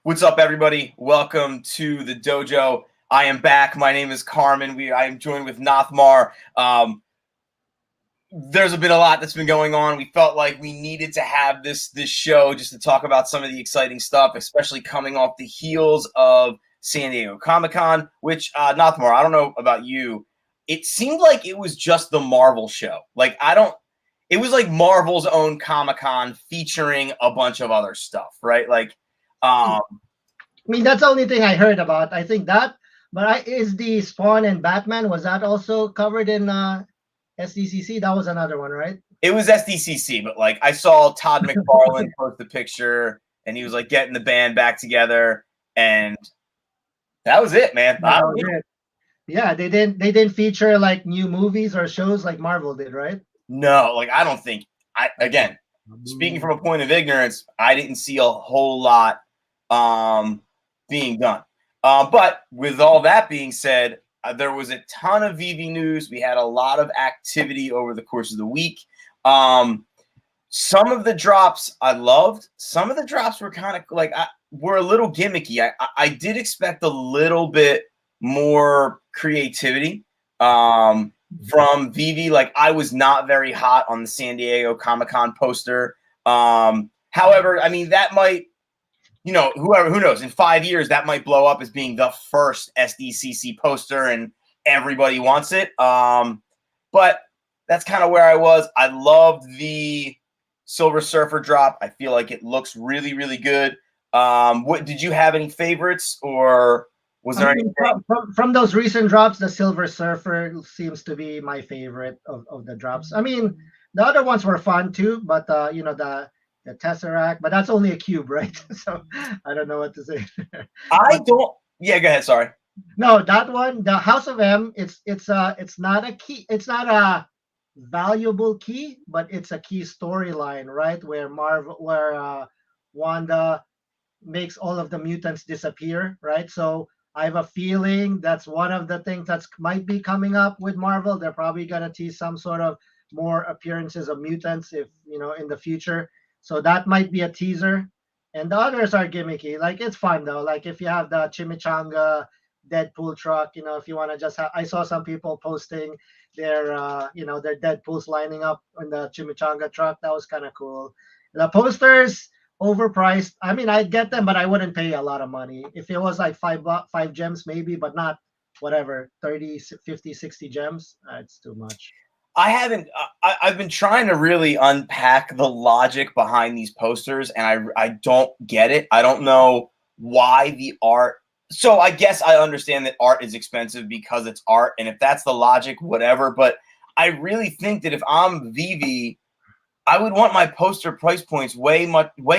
What's up, everybody? Welcome to the Dojo. I am back. My name is Carmen. I am joined with Nothmar. There's been a lot that's been going on. We felt like we needed to have this show just to talk about some of the exciting stuff, especially coming off the heels of San Diego Comic-Con, which, Nothmar, I don't know about you. It seemed like it was just the Marvel show. It was like Marvel's own Comic-Con featuring a bunch of other stuff, right? I mean, that's the only thing I heard about. I think that, but is the Spawn and Batman, was that also covered in SDCC? That was another one, right? It was SDCC, but I saw Todd McFarlane post the picture, and he was like getting the band back together, and that was it, man. That was it. Yeah, they didn't feature like new movies or shows like Marvel did, right? No, I don't think. Again, speaking from a point of ignorance, I didn't see a whole lot being done. But with all that being said, there was a ton of Veve news. We had a lot of activity over the course of the week. Some of the drops I loved. Some of the drops were kind of were a little gimmicky. I did expect a little bit more creativity from Veve. I was not very hot on the San Diego Comic-Con poster. However, I mean, that might, who knows? In 5 years, that might blow up as being the first SDCC poster, and everybody wants it. But that's kind of where I was. I loved the Silver Surfer drop. I feel like it looks really, really good. What did you have any favorites, or was there anything from those recent drops? The Silver Surfer seems to be my favorite of the drops. I mean, the other ones were fun too, but the Tesseract, but that's only a cube, right? So I don't know what to say. Yeah, go ahead. Sorry. No, that one, the House of M, it's not a key. It's not a valuable key, but it's a key storyline, right? Where Wanda makes all of the mutants disappear, right? So I have a feeling that's one of the things that might be coming up with Marvel. They're probably gonna tease some sort of more appearances of mutants if in the future. So that might be a teaser. And the others are gimmicky. It's fun though. If you have the chimichanga Deadpool truck, if you want to just have, I saw some people posting their their Deadpools lining up in the chimichanga truck. That was kind of cool. The posters overpriced. I mean, I'd get them, but I wouldn't pay a lot of money. If it was like five gems maybe, but not whatever 30, 50, 60 gems. It's too much. I've been trying to really unpack the logic behind these posters, and I don't get it. I don't know why the art. So I guess I understand that art is expensive because it's art, and if that's the logic, whatever. But I really think that if I'm Veve, I would want my poster price points way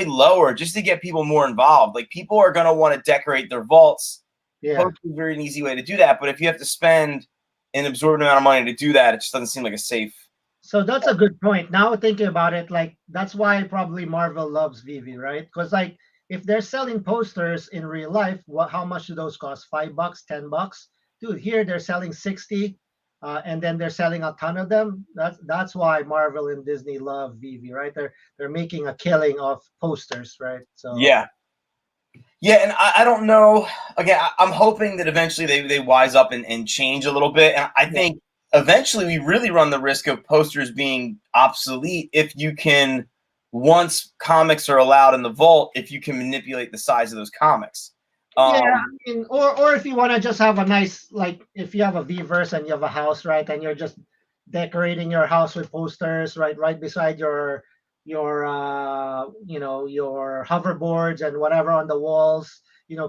lower just to get people more involved. People are gonna want to decorate their vaults. Yeah, posters are an easy way to do that. But if you have to spend an absorbent amount of money to do that, it just doesn't seem like a safe. So that's a good point. Now thinking about it, that's why probably Marvel loves Veve, right? Because if they're selling posters in real life, how much do those cost? $5, $10? Dude, here they're selling 60, and then they're selling a ton of them. That's why Marvel and Disney love Veve, right? They're making a killing of posters, right? So yeah, and I don't know. Again, I'm hoping that eventually they wise up and change a little bit. And I think eventually we really run the risk of posters being obsolete if you can, once comics are allowed in the vault, if you can manipulate the size of those comics. Yeah, I mean, or if you want to just have a nice, if you have a Vverse and you have a house, right, and you're just decorating your house with posters, right beside your your hoverboards and whatever on the walls,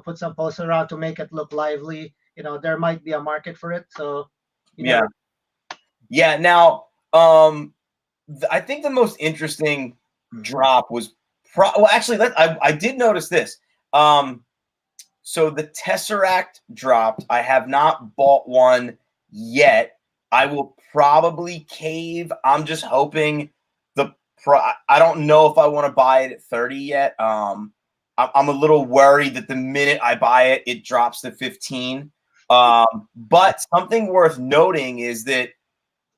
put some posters around to make it look lively. There might be a market for it. So yeah. Now, I think the most interesting drop was actually, I did notice this. So the Tesseract dropped. I have not bought one yet. I will probably cave. I'm just hoping I don't know if I want to buy it at 30 yet. I'm a little worried that the minute I buy it, it drops to 15. But something worth noting is that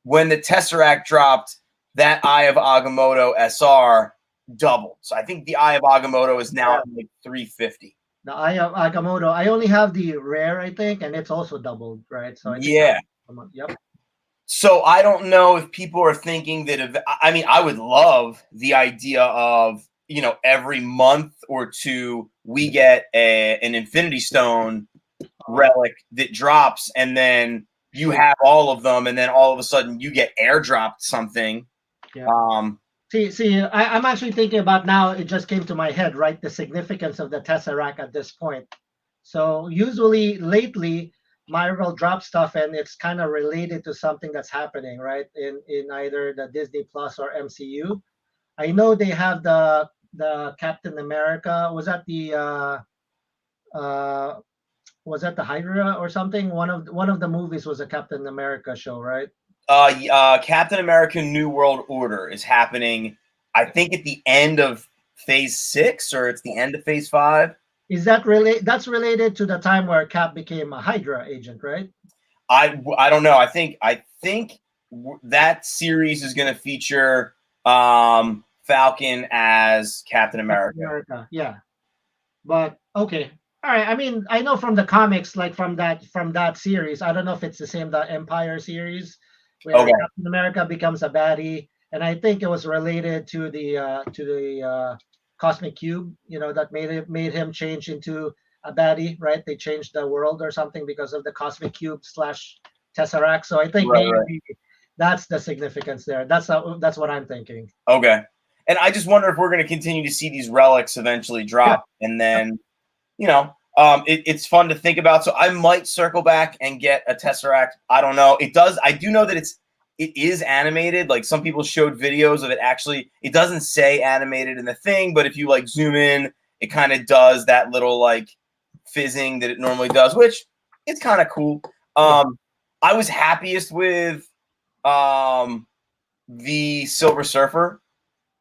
when the Tesseract dropped, that Eye of Agamotto SR doubled. So I think the Eye of Agamotto is now at 350. The Eye of Agamotto. I only have the rare, I think, and it's also doubled, right? So I think Yeah. yep. So I don't know if people are thinking that. I mean, I would love the idea of, every month or two we get an Infinity Stone relic that drops, and then you Shit. have all of them, and then all of a sudden you get airdropped something. Yeah. Um, I'm actually thinking about now. It just came to my head, right? The significance of the Tesseract at this point. So usually, lately, Marvel drops stuff, and it's kind of related to something that's happening, right? In either the Disney Plus or MCU. I know they have the Captain America. Uh, was that the Hydra or something? One of the movies was a Captain America show, right? Captain America: New World Order is happening. I think at the end of Phase 6, or it's the end of Phase 5. Is that really that's related to the time where Cap became a Hydra agent, right? I don't know. I think that series is going to feature Falcon as Captain Captain America. America, yeah. But okay, all right. I mean, I know from the comics, like from that series. I don't know if it's the same the Empire series, where Okay. Captain America becomes a baddie, and I think it was related to the cosmic cube. That made him change into a baddie, right? They changed the world or something because of the cosmic cube slash Tesseract. So I think Right, right. maybe that's the significance there. That's what I'm thinking. Okay. And I just wonder if we're going to continue to see these relics eventually Yeah. drop, and then it's fun to think about. So I might circle back and get a Tesseract. I don't know. It does. I do know that it is animated. Like, some people showed videos of it. Actually, it doesn't say animated in the thing, but if you like zoom in, it kind of does that little like fizzing that it normally does, which it's kind of cool. Yeah. I was happiest with the Silver Surfer.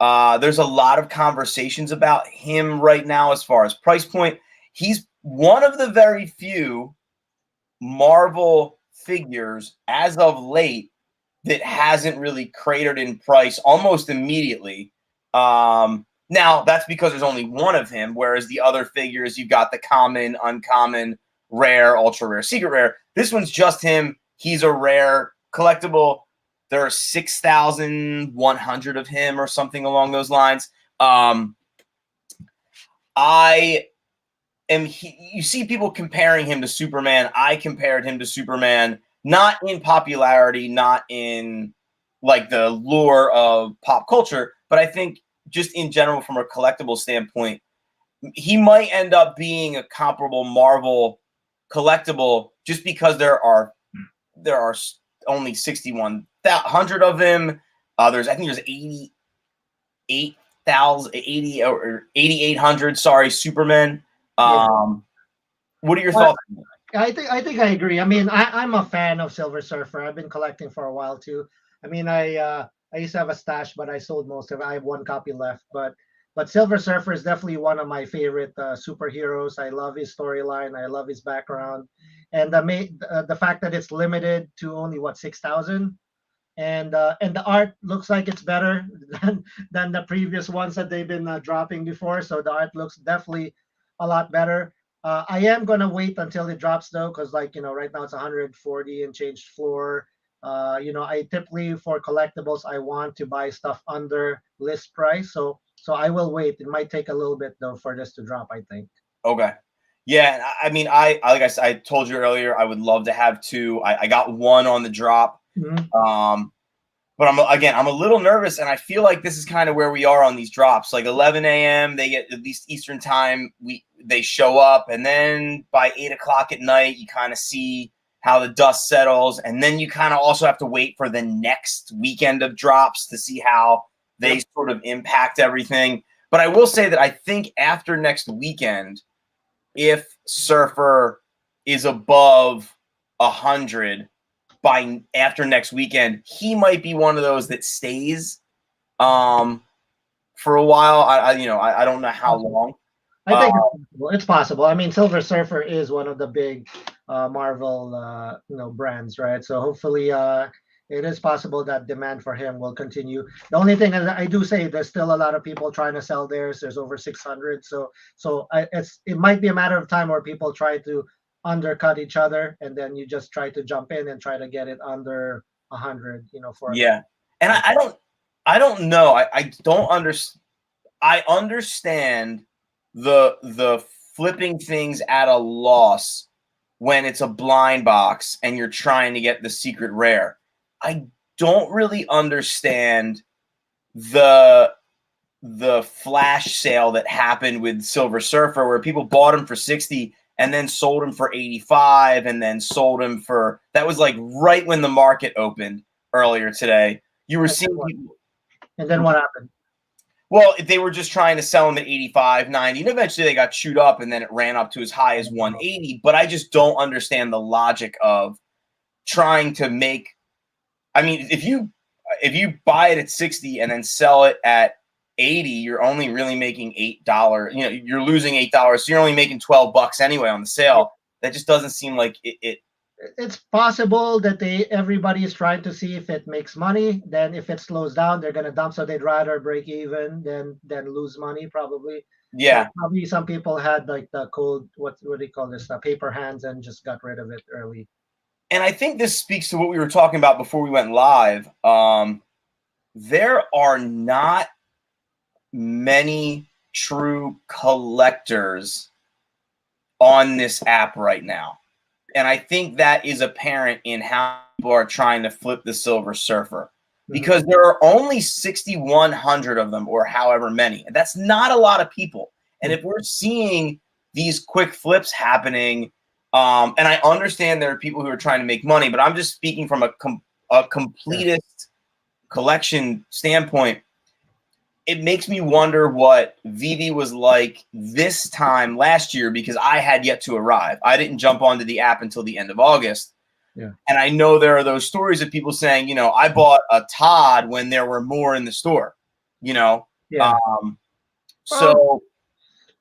There's a lot of conversations about him right now as far as price point. He's one of the very few Marvel figures as of late that hasn't really cratered in price almost immediately. Now, that's because there's only one of him, whereas the other figures, you've got the common, uncommon, rare, ultra rare, secret rare. This one's just him. He's a rare collectible. There are 6,100 of him or something along those lines. I you see people comparing him to Superman. I compared him to Superman, not in popularity, not in like the lure of pop culture, but I think just in general from a collectible standpoint, he might end up being a comparable Marvel collectible just because there are only 6,100 of them. I think there's 88,000, 80 or 8,800. Sorry, Superman. Yeah. What are your Well, thoughts? I think I agree. I mean, I'm a fan of Silver Surfer. I've been collecting for a while too. I mean, I used to have a stash, but I sold most of it. I have one copy left, but Silver Surfer is definitely one of my favorite superheroes. I love his storyline. I love his background, and the fact that it's limited to only what 6,000, and the art looks like it's better than the previous ones that they've been dropping before. So the art looks definitely a lot better. I am gonna wait until it drops though, because right now it's 140 and changed floor. I typically for collectibles I want to buy stuff under list price. So I will wait. It might take a little bit though for this to drop, I think. Okay. Yeah, I mean, like I said, I told you earlier, I would love to have two. I got one on the drop. Mhm. But I'm a little nervous, and I feel like this is kind of where we are on these drops. Like 11 a.m., they get at least Eastern time. They show up, and then by 8 o'clock at night, you kind of see how the dust settles, and then you kind of also have to wait for the next weekend of drops to see how they Yep. sort of impact everything. But I will say that I think after next weekend, if Surfer is above 100 by after next weekend, he might be one of those that stays for a while. I don't know how long. I Uh, think it's possible. It's possible. I mean, Silver Surfer is one of the big Marvel, brands, right? So hopefully, it is possible that demand for him will continue. The only thing is, I do say there's still a lot of people trying to sell theirs. There's over 600, it might be a matter of time where people try to undercut each other, and then you just try to jump in and try to get it under 100. For Yeah, and I don't know. I don't understand. I understand the flipping things at a loss when it's a blind box and you're trying to get the secret rare. I don't really understand the flash sale that happened with Silver Surfer, where people bought him for 60 and then sold him for 85 and then sold him for, that was like right when the market opened earlier today. You were seeing people. And then what happened? Well, they were just trying to sell them at 85, 90, and eventually they got chewed up, and then it ran up to as high as 180. But I just don't understand the logic of trying to make. I mean, if you buy it at 60 and then sell it at 80, you're only really making $8. You're losing $8, so you're only making $12 anyway on the sale. That just doesn't seem like it. It's possible that everybody is trying to see if it makes money. Then if it slows down, they're gonna dump. So they'd rather break even than lose money, probably. Yeah. So probably some people had like the cold, what do you call this? The paper hands, and just got rid of it early. And I think this speaks to what we were talking about before we went live. There are not many true collectors on this app right now. And I think that is apparent in how people are trying to flip the Silver Surfer, because there are only 6,100 of them, or however many. And that's not a lot of people. And if we're seeing these quick flips happening, and I understand there are people who are trying to make money, but I'm just speaking from a completist collection standpoint. It makes me wonder what Veve was like this time last year, because I had yet to arrive. I didn't jump onto the app until the end of August. Yeah. And I know there are those stories of people saying, I bought a Todd when there were more in the store, Yeah. So.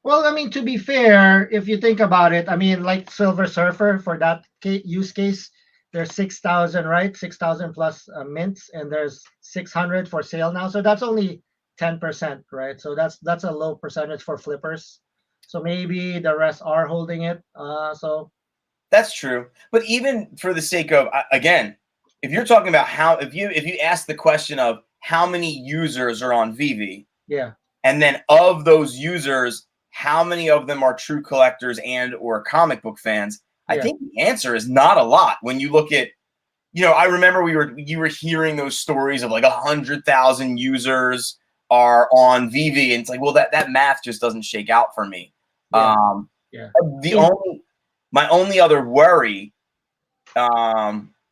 Well, I mean, to be fair, if you think about it, I mean, like Silver Surfer, for that use case, there's 6,000, right? 6,000 plus mints, and there's 600 for sale now. So that's only 10%, right? So that's a low percentage for flippers. So maybe the rest are holding it. So That's true. But even for the sake of, again, if you're talking about if you ask the question of how many users are on Veve, yeah, and then of those users, how many of them are true collectors and or comic book fans, I think the answer is not a lot. When you look at, I remember you were hearing those stories of like 100,000 users are on Veve, and it's like, well, that math just doesn't shake out for me. My only other worry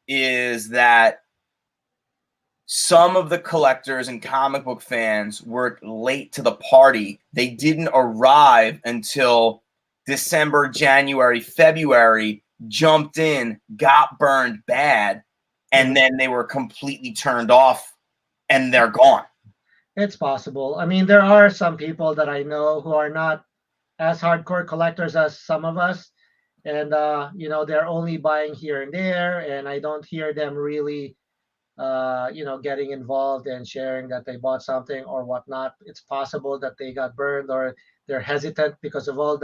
is that some of the collectors and comic book fans were late to the party. They didn't arrive until December, January, February, jumped in, got burned bad, and then they were completely turned off, and they're gone. It's possible. I mean, there are some people that I know who are not as hardcore collectors as some of us. And, they're only buying here and there. And I don't hear them really, getting involved and sharing that they bought something or whatnot. It's possible that they got burned, or they're hesitant because of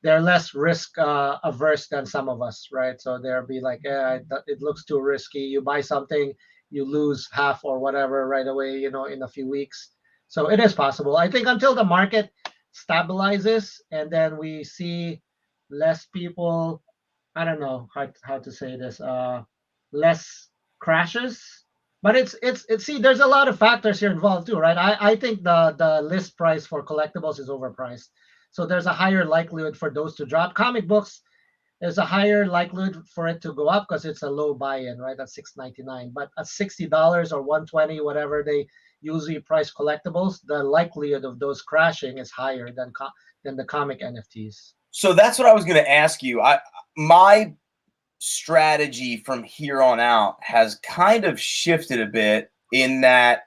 they're less risk averse than some of us, right? So they'll be like, it looks too risky. You buy something, you lose half or whatever right away, in a few weeks. So it is possible. I think until the market stabilizes and then we see less people, I don't know how to say this, less crashes. But it's see, there's a lot of factors here involved too, right? I think the list price for collectibles is overpriced. So there's a higher likelihood for those to drop. Comic books, there's a higher likelihood for it to go up because it's a low buy-in, right? At $6.99. But at $60 or $120, whatever they usually price collectibles, the likelihood of those crashing is higher than the comic NFTs. So that's what I was going to ask you. My strategy from here on out has kind of shifted a bit in that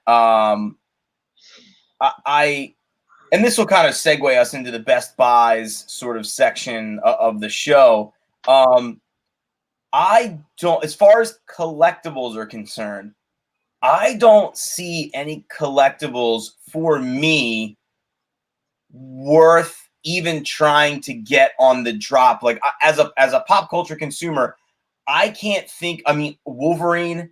and this will kind of segue us into the best buys sort of section of the show. I don't, as far as collectibles are concerned, I don't see any collectibles for me worth even trying to get on the drop. Like as a pop culture consumer, I can't think. I mean, Wolverine,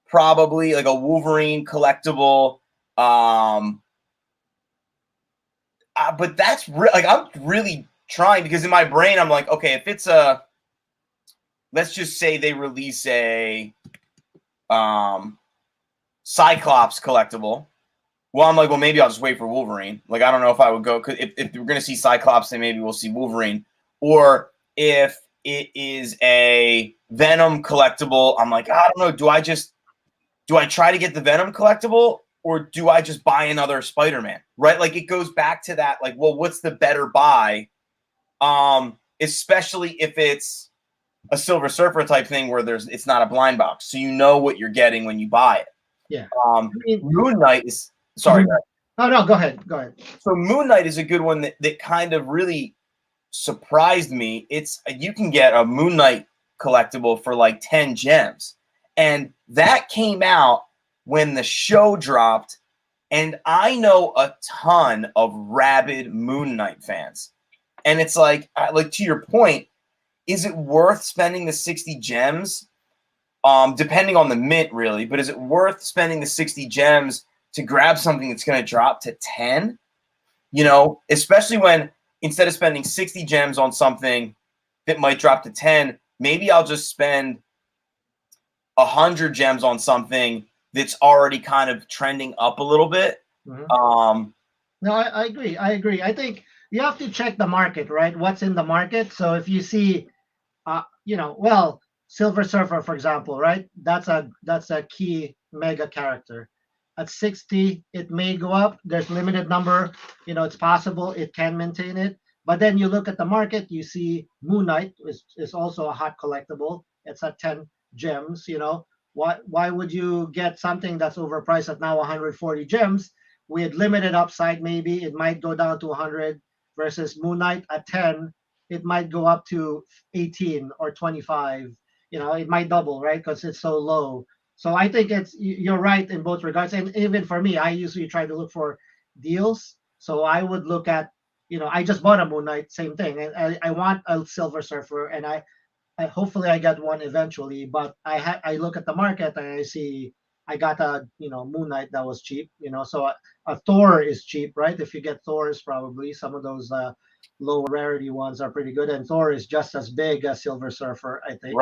probably like a Wolverine collectible. But that's like I'm really trying, because in my brain I'm like, okay, if it's let's just say they release a Cyclops collectible. Well, I'm like, well, maybe I'll just wait for Wolverine. Like, I don't know if I would go, because if we're going to see Cyclops, then maybe we'll see Wolverine. Or if it is a Venom collectible, I'm like, I don't know. Do I try to get the Venom collectible, or do I just buy another Spider-Man? Right? Like, it goes back to that, like, well, what's the better buy? Especially if it's a Silver Surfer type thing where it's not a blind box. So you know what you're getting when you buy it. Yeah. Moon Knight is, sorry. No, go ahead. Go ahead. So Moon Knight is a good one that kind of really surprised me. You can get a Moon Knight collectible for like 10 gems. And that came out when the show dropped. And I know a ton of rabid Moon Knight fans. And it's like to your point, is it worth spending the 60 gems? Depending on the mint, really. But is it worth spending the 60 gems to grab something that's going to drop to 10? You know, especially when instead of spending 60 gems on something that might drop to 10, maybe I'll just spend 100 gems on something that's already kind of trending up a little bit. No, I agree. I think you have to check the market, right? What's in the market. So if you see, well, Silver Surfer, for example, right? That's a key mega character. At 60, it may go up. There's limited number. It's possible it can maintain it. But then you look at the market, you see Moon Knight is also a hot collectible. It's at 10 gems. Why would you get something that's overpriced at now 140 gems? With limited upside, maybe it might go down to 100 versus Moon Knight at 10. It might go up to 18 or 25. It might double, right? Because it's so low. So I think you're right in both regards. And even for me, I usually try to look for deals. So I would look at, I just bought a Moon Knight, same thing. And I want a Silver Surfer, and I hopefully I get one eventually. But I look at the market and I see I got a Moon Knight that was cheap. So a Thor is cheap, right? If you get Thors, probably some of those low rarity ones are pretty good, and Thor is just as big as Silver Surfer, I think.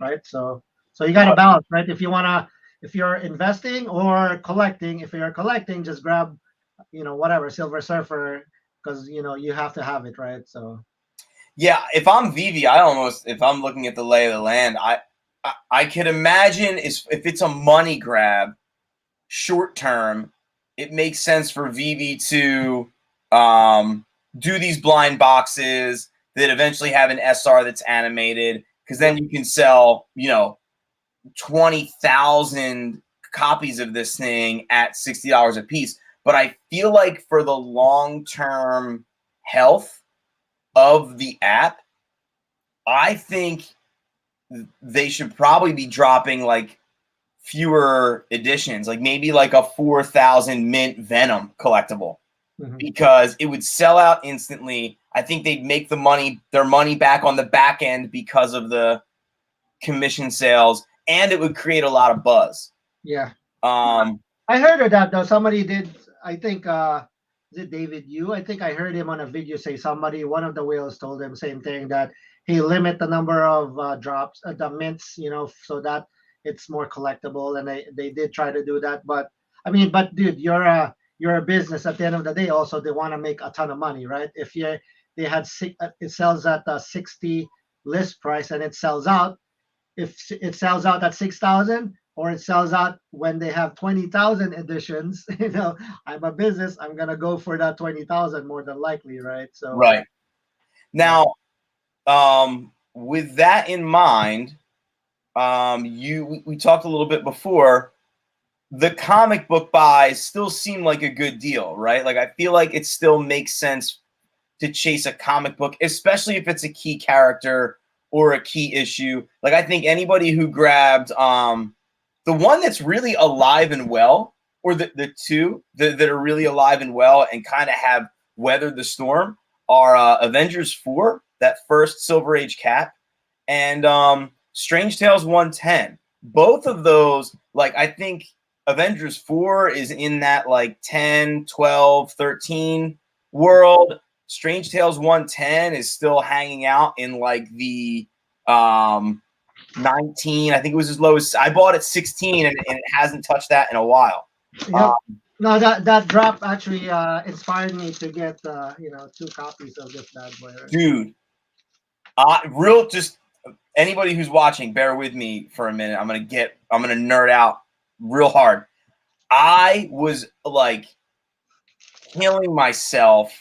Right. So you got to balance, right? If you're investing or collecting, if you're collecting, just grab, whatever Silver Surfer, because you have to have it, right? So yeah, if I'm Veve, if I'm looking at the lay of the land, I could imagine if it's a money grab, short term, it makes sense for Veve to do these blind boxes that eventually have an SR that's animated, because then you can sell, 20,000 copies of this thing at $60 a piece. But I feel like for the long-term health of the app, I think they should probably be dropping like fewer editions, like maybe like a 4,000 mint Venom collectible, because it would sell out instantly. I think they'd make their money back on the back end because of the commission sales, and it would create a lot of buzz. Yeah. I heard of that though. Somebody did. I think is it David Yu? I think I heard him on a video say one of the whales told him same thing, that he limit the number of drops, the mints, so that it's more collectible, and they did try to do that. But I mean, dude, you're a business at the end of the day. Also, they want to make a ton of money, right? If it sells at 60 list price and it sells out. If it sells out at 6,000, or it sells out when they have 20,000 editions, I'm a business. I'm gonna go for that 20,000 more than likely, right? So right now, with that in mind, we talked a little bit before. The comic book buys still seem like a good deal, right? Like I feel like it still makes sense to chase a comic book, especially if it's a key character or a key issue. Like I think anybody who grabbed the one that's really alive and well, or the two that are really alive and well and kind of have weathered the storm are Avengers 4, that first Silver Age cap, and Strange Tales 110. Both of those, like I think Avengers 4 is in that like 10, 12, 13 world. Strange Tales 110 is still hanging out in like the 19. I think it was as low as I bought at 16, and it hasn't touched that in a while. Yep. No, that drop actually inspired me to get 2 copies of this bad boy. Right? Dude, just anybody who's watching, bear with me for a minute. I'm gonna nerd out real hard. I was like killing myself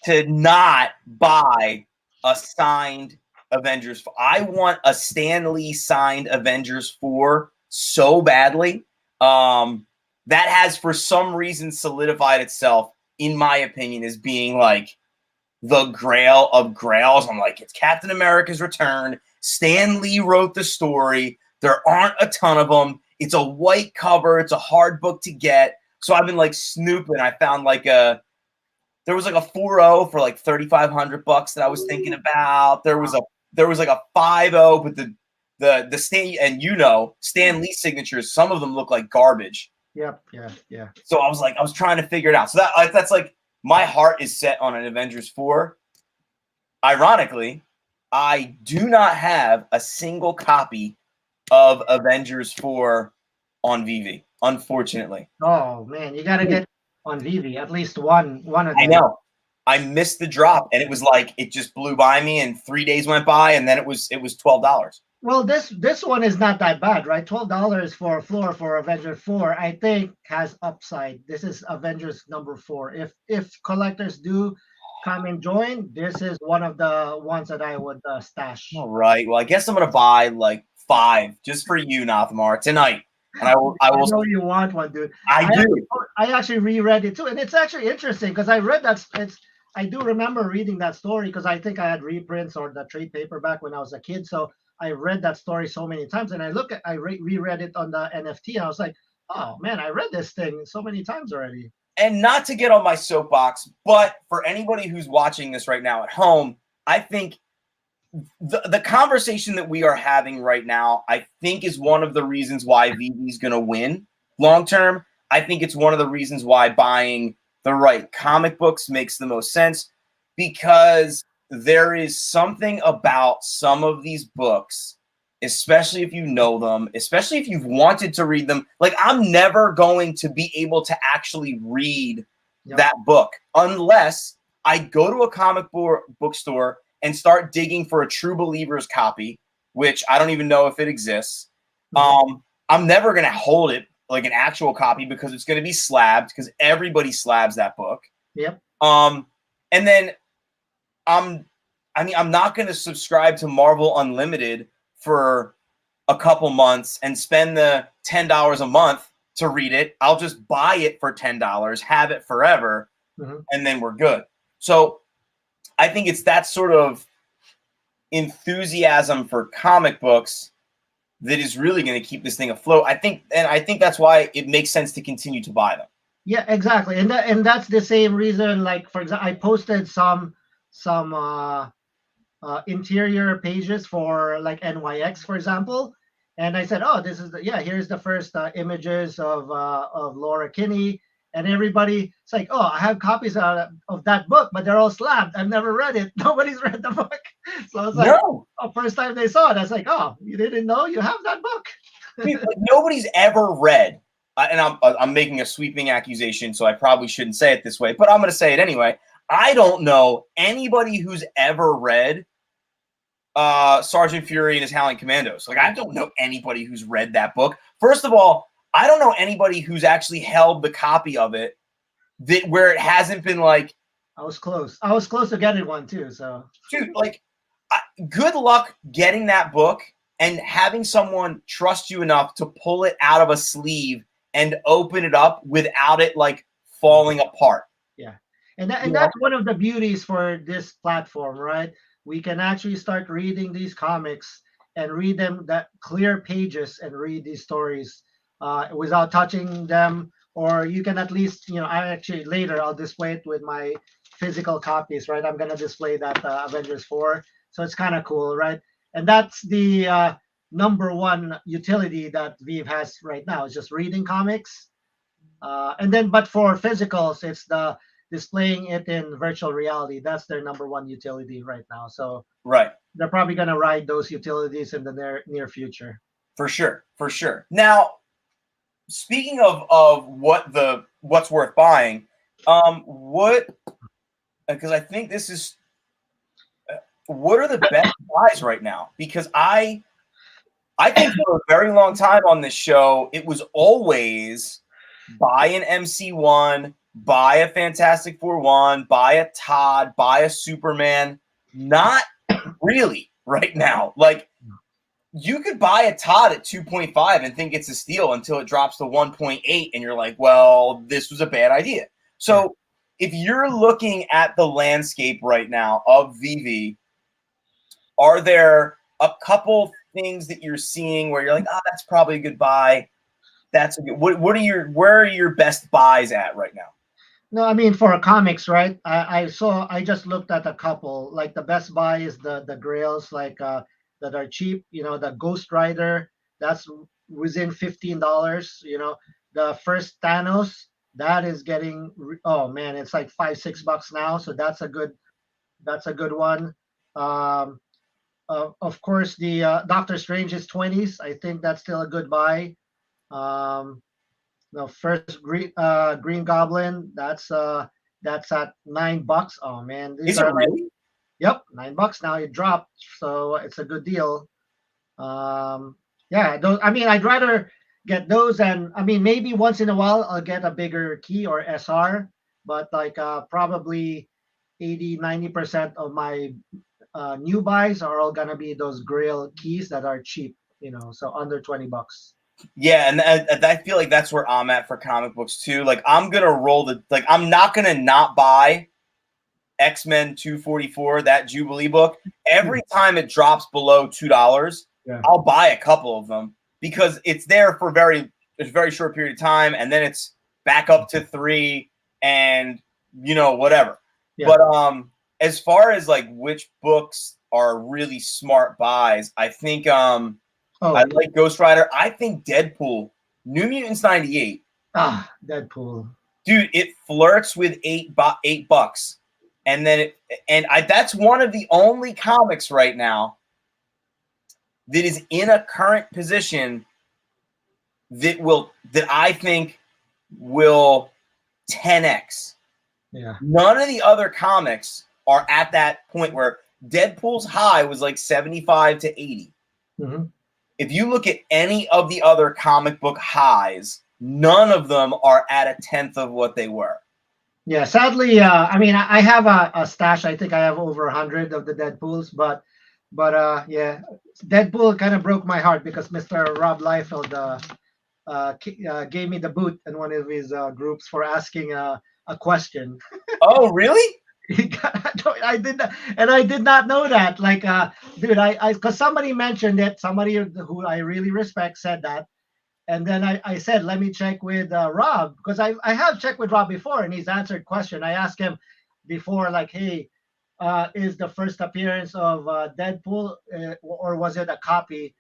to not buy a signed Avengers 4. I want a Stan Lee signed Avengers 4 so badly. That has for some reason solidified itself, in my opinion, as being like the grail of grails. I'm like, it's Captain America's return. Stan Lee wrote the story. There aren't a ton of them. It's a white cover. It's a hard book to get. So I've been like snooping. I found like there was like a 4.0 for like $3,500 that I was thinking about. There was like a 5.0, but the Stan, and Stan Lee signatures, some of them look like garbage. Yep. Yeah. So I was trying to figure it out. So that's like, my heart is set on an Avengers 4. Ironically, I do not have a single copy of Avengers 4 on Veve, unfortunately. Oh man, you gotta get on Veve at least one of them. I know. I missed the drop, and it was like it just blew by me, and 3 days went by, and then it was $12. Well, this one is not that bad, right? $12 for a floor for Avengers 4, I think, has upside. This is Avengers number 4. If collectors do come and join, this is one of the ones that I would stash. All right. Well, I guess I'm gonna buy like 5 just for you, Nothmar, tonight. And I will. I know you want one, dude. I do. I actually reread it too, and it's actually interesting because I read that. I do remember reading that story because I think I had reprints or the trade paperback when I was a kid. So I read that story so many times, and I reread it on the NFT. And I was like, oh man, I read this thing so many times already. And not to get on my soapbox, but for anybody who's watching this right now at home, I think the conversation that we are having right now, I think, is one of the reasons why Veve is going to win long term. I think it's one of the reasons why buying the right comic books makes the most sense, because there is something about some of these books, especially if you know them, especially if you've wanted to read them. Like, I'm never going to be able to actually read that book unless I go to a comic bookstore and start digging for a True Believers copy, which I don't even know if it exists. I'm never going to hold it like an actual copy because it's going to be slabbed, because everybody slabs that book. Yep. And then I'm not going to subscribe to Marvel Unlimited for a couple months and spend the $10 a month to read it. I'll just buy it for $10, have it forever, and then we're good. So I think it's that sort of enthusiasm for comic books that is really going to keep this thing afloat. I think that's why it makes sense to continue to buy them. Yeah, exactly. And that's the same reason, like, for example, I posted some interior pages for like NYX, for example. And I said, oh, here's the first images of Laura Kinney. And everybody, it's like, oh, I have copies of that book, but they're all slabbed. I've never read it. Nobody's read the book. So it's like, no. First time they saw it, I was like, oh, you didn't know you have that book? I mean, like, nobody's ever read, and I'm making a sweeping accusation, so I probably shouldn't say it this way, but I'm going to say it anyway. I don't know anybody who's ever read Sergeant Fury and his Howling Commandos. Like, I don't know anybody who's read that book. First of all, I don't know anybody who's actually held the copy of it where it hasn't been like. I was close to getting one too. So, dude, like, good luck getting that book and having someone trust you enough to pull it out of a sleeve and open it up without it like falling apart. Yeah, and that's one of the beauties for this platform, right? we can actually start reading these comics and read them that clear pages and read these stories without touching them. Or you can at least, I actually later I'll display it with my physical copies, right? I'm gonna display that Avengers 4, so it's kind of cool, right? And that's the number one utility that Vive has right now, is just reading comics. And then, but for physicals, it's the displaying it in virtual reality. That's their number one utility right now. So Right. they're probably going to ride those utilities in the near future. For sure. For sure. Now, speaking of what's worth buying, what, because I think this is, what are the best buys right now? Because I think for a very long time on this show, it was always buy an MC1, buy a Fantastic Four 1, buy a Todd, buy a Superman. Not really right now. Like, you could buy a Todd at 2.5 and think it's a steal until it drops to 1.8, and you're like, well, this was a bad idea. So if you're looking at the landscape right now of Veve, are there a couple things that you're seeing where you're like, oh, that's probably a good buy? That's a good, where are your best buys at right now? No, I mean for comics, right? I just looked at a couple. Like the best buy is the grails, like that are cheap. The Ghost Rider, that's within $15. The first Thanos, that is getting, oh man, it's like $5-6 now. So that's a good one. Um, of course, the Doctor Strange's 20s. I think that's still a good buy. Um, the first Green Goblin, that's at $9. Oh man, these Is it are like, really? yep, $9 now. It dropped, so it's a good deal. Yeah, those. I mean, I'd rather get those, and I mean maybe once in a while I'll get a bigger key or SR, but like probably 80-90% of my new buys are all gonna be those Grail keys that are cheap, so under $20. Yeah, and I feel like that's where I'm at for comic books too. Like, I'm gonna roll I'm not gonna not buy X-Men 244, that Jubilee book. Every time it drops below $2, Yeah. I'll buy a couple of them because it's there for a very short period of time, and then it's back up to 3, and whatever. Yeah. But as far as like which books are really smart buys, I think I like Ghost Rider. I think Deadpool, New Mutants 98. Deadpool. Dude, it flirts with $8, and then that's one of the only comics right now that is in a current position that I think will 10x. Yeah. None of the other comics are at that point where Deadpool's high was like 75 to 80. Mm-hmm. If you look at any of the other comic book highs, none of them are at a tenth of what they were. Yeah, sadly, I mean, I have a stash. I think I have over 100 of the Deadpools, but yeah, Deadpool kind of broke my heart because Mr. Rob Liefeld gave me the boot in one of his groups for asking a question. Oh, really? I did not, and I did not know that. Like, dude, because somebody mentioned it. Somebody who I really respect said that. And then I said, let me check with Rob, because I have checked with Rob before and he's answered question. I asked him before, like, hey, is the first appearance of Deadpool or was it a copy,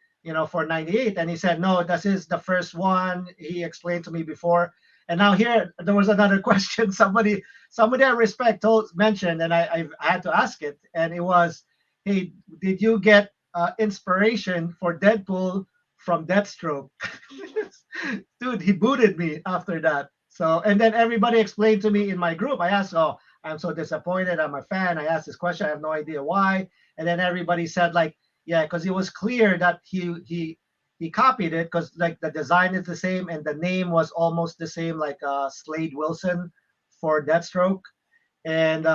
for 98? And he said, no, this is the first one. He explained to me before. And now here, there was another question. Somebody I respect mentioned, and I had to ask it. And it was, hey, did you get inspiration for Deadpool from Deathstroke? Dude, he booted me after that. So, and then everybody explained to me in my group. I asked, oh, I'm so disappointed. I'm a fan. I asked this question. I have no idea why. And then everybody said, like, yeah, because it was clear that he copied it because like the design is the same and the name was almost the same, like Slade Wilson for Deathstroke. And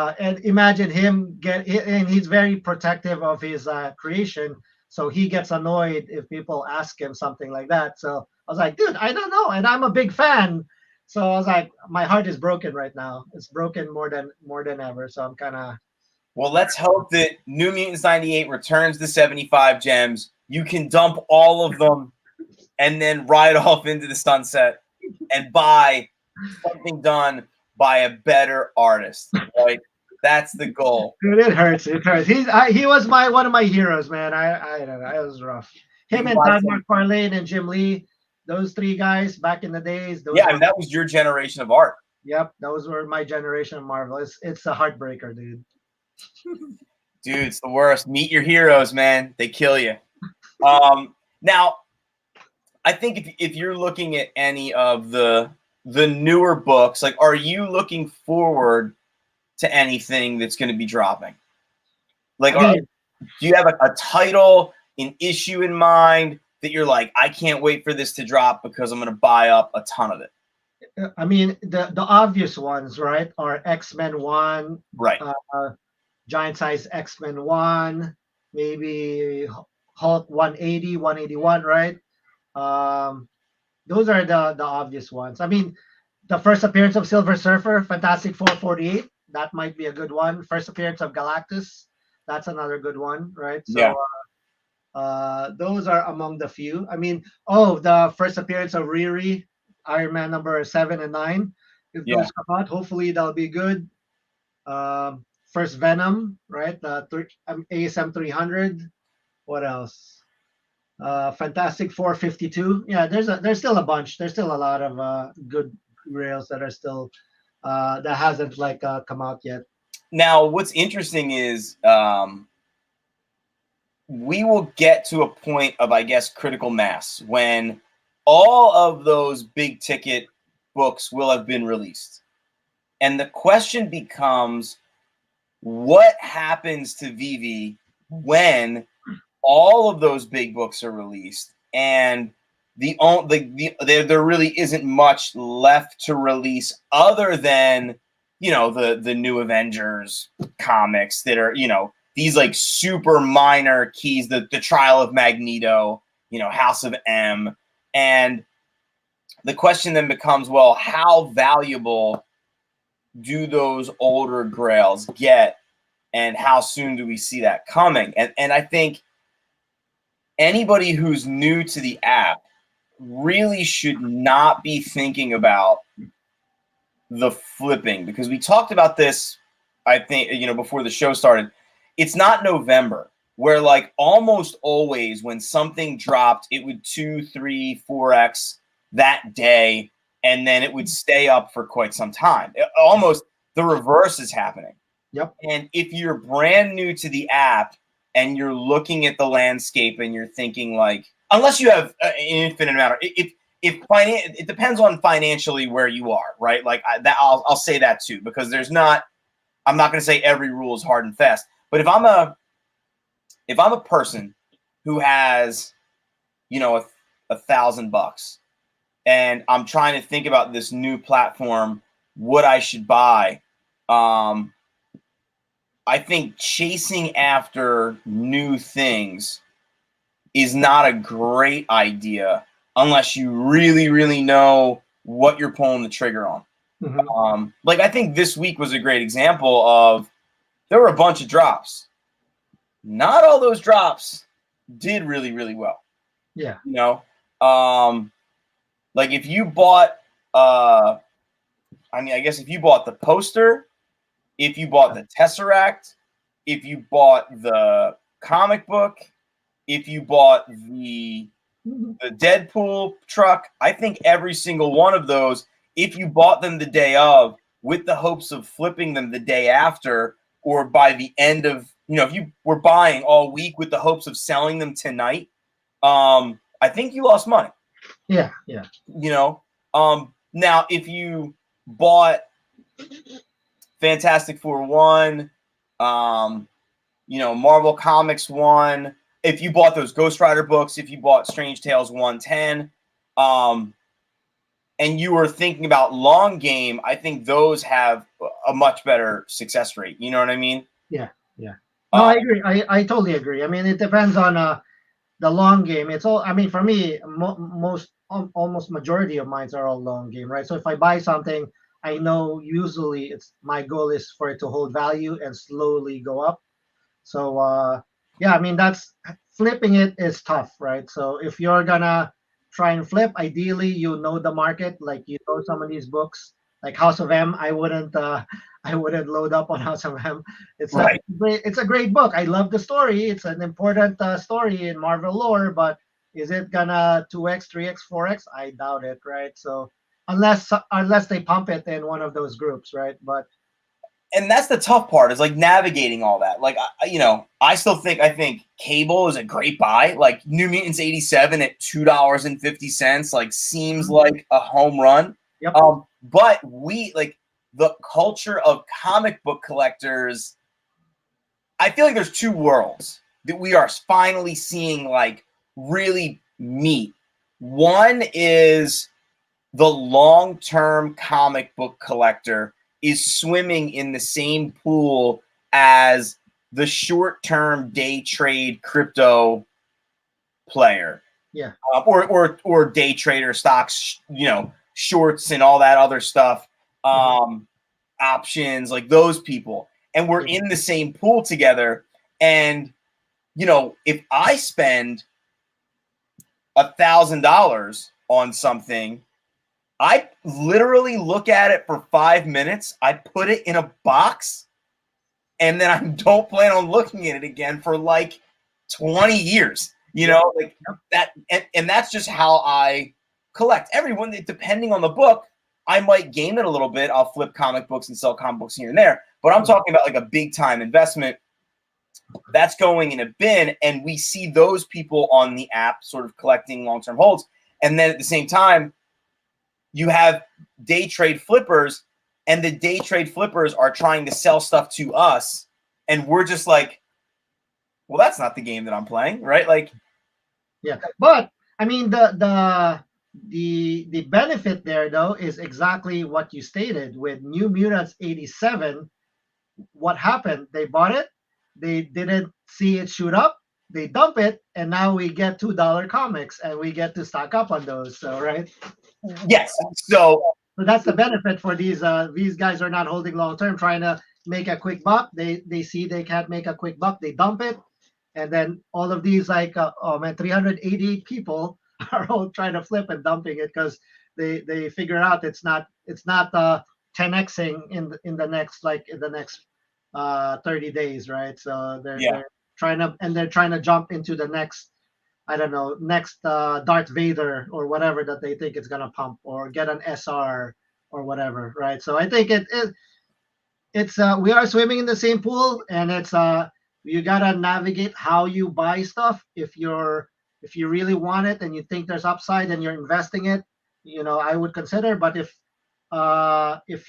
imagine him and he's very protective of his creation. So he gets annoyed if people ask him something like that. So I was like, dude, I don't know. And I'm a big fan. So I was like, my heart is broken right now. It's broken more than ever. So I'm kind of, Well, let's hope that New Mutants 98 returns the 75 gems. You can dump all of them and then ride off into the sunset and buy something done by a better artist. Right? That's the goal. Dude, it hurts. It hurts. He was one of my heroes, man. I don't know. It was rough. You Him can and buy Todd some, McFarlane and Jim Lee, those three guys back in the days. Those yeah, were, and that was your generation of art. yep, those were my generation of Marvel. It's a heartbreaker, dude. Dude, it's the worst. Meet your heroes, man. They kill you. Now, I think if you're looking at any of the newer books, like, are you looking forward to anything that's going to be dropping? Like, do you have a title, an issue in mind that you're like, I can't wait for this to drop because I'm going to buy up a ton of it? I mean, the obvious ones, right, are X-Men 1, Right. Giant Size X-Men 1, maybe Hulk 180, 181, right? Those are the obvious ones. I mean, the first appearance of Silver Surfer, Fantastic Four 48, that might be a good one. First appearance of Galactus, that's another good one, right? Yeah. So those are among the few. I mean, oh, the first appearance of Riri, Iron Man number 7 and 9. If Yeah. those come out, hopefully that'll be good. First Venom, right? ASM 300. What else? Fantastic 452. Yeah, there's still a bunch. There's still a lot of good rails that are still that hasn't come out yet. Now, what's interesting is we will get to a point of, I guess, critical mass when all of those big ticket books will have been released. And the question becomes, what happens to Veve when all of those big books are released and there really isn't much left to release other than, you know, the new Avengers comics that are, you know, these like super minor keys, the Trial of Magneto, you know, House of M. And the question then becomes, well, how valuable do those older grails get, and how soon do we see that coming? And I think anybody who's new to the app really should not be thinking about the flipping, because we talked about this, I think, you know, before the show started. It's not November, where like almost always when something dropped, it would 2, 3, 4x that day, and then it would stay up for quite some time. Almost the reverse is happening. Yep. And if you're brand new to the app and you're looking at the landscape and you're thinking like, unless you have an infinite amount of, it depends on financially where you are, right? Like I'll say that too, because I'm not going to say every rule is hard and fast. But if I'm a person who has, you know, $1,000 and I'm trying to think about this new platform, what I should buy, I think chasing after new things is not a great idea unless you really, really know what you're pulling the trigger on. Mm-hmm. Like I think this week was a great example of, there were a bunch of drops. Not all those drops did really, really well. Yeah. You know, like if you bought, I mean, I guess if you bought the poster, if you bought the Tesseract, if you bought the comic book, if you bought the Deadpool truck, I think every single one of those, if you bought them the day of with the hopes of flipping them the day after, or by the end of, you know, if you were buying all week with the hopes of selling them tonight, I think you lost money. Yeah, yeah. You know, now if you bought Fantastic Four 1, you know, Marvel Comics 1, if you bought those Ghost Rider books, if you bought Strange Tales 110, and you were thinking about long game, I think those have a much better success rate. You know what I mean? Yeah, yeah. No, I agree. I totally agree. I mean, it depends on the long game. It's all. I mean, for me, almost majority of mines are all long game, right? So if I buy something, I know usually it's my goal is for it to hold value and slowly go up. So yeah, I mean that's flipping it is tough, right? So if you're gonna try and flip, ideally you know the market, like you know some of these books, like House of M. I wouldn't I wouldn't load up on House of M. Right. It's a great book. I love the story. It's an important story in Marvel lore, but is it gonna 2x, 3x, 4x? I doubt it, right? So unless they pump it in one of those groups, right? But And that's the tough part is like navigating all that. Like, I still I think Cable is a great buy. Like New Mutants 87 at $2.50, like seems like a home run. yep. But we like the culture of comic book collectors. I feel like there's two worlds that we are finally seeing like really meet. One is the long-term comic book collector is swimming in the same pool as the short-term day trade crypto player. Yeah. Or day trader stocks, shorts and all that other stuff, options, like those people. And we're in the same pool together. And, if I spend $1,000 on something, I literally look at it for 5 minutes. I put it in a box, and then I don't plan on looking at it again for like 20 years. Like that, and that's just how I collect. Everyone, depending on the book, I might game it a little bit. I'll flip comic books and sell comic books here and there. But I'm talking about like a big time investment that's going in a bin, and we see those people on the app sort of collecting long-term holds. And then at the same time, you have day trade flippers, and the day trade flippers are trying to sell stuff to us, and we're just like, well, that's not the game that I'm playing, right? Like, yeah. But I mean, the benefit there though is exactly what you stated with New Mutants 87. What happened? They bought it, they didn't see it shoot up, they dump it, and now we get $2 comics, and we get to stock up on those. So right. Yes. So that's the benefit for these. These guys are not holding long term, trying to make a quick buck. They see they can't make a quick buck, they dump it, and then all of these 388 people are all trying to flip and dumping it because they figure out it's not 10xing in the next 30 days, right? So they're trying to jump into the next, I don't know, next Darth Vader or whatever that they think it's gonna pump, or get an SR or whatever, right? So I think it's we are swimming in the same pool, and it's you gotta navigate how you buy stuff. If you really want it and you think there's upside and you're investing it, I would consider. But if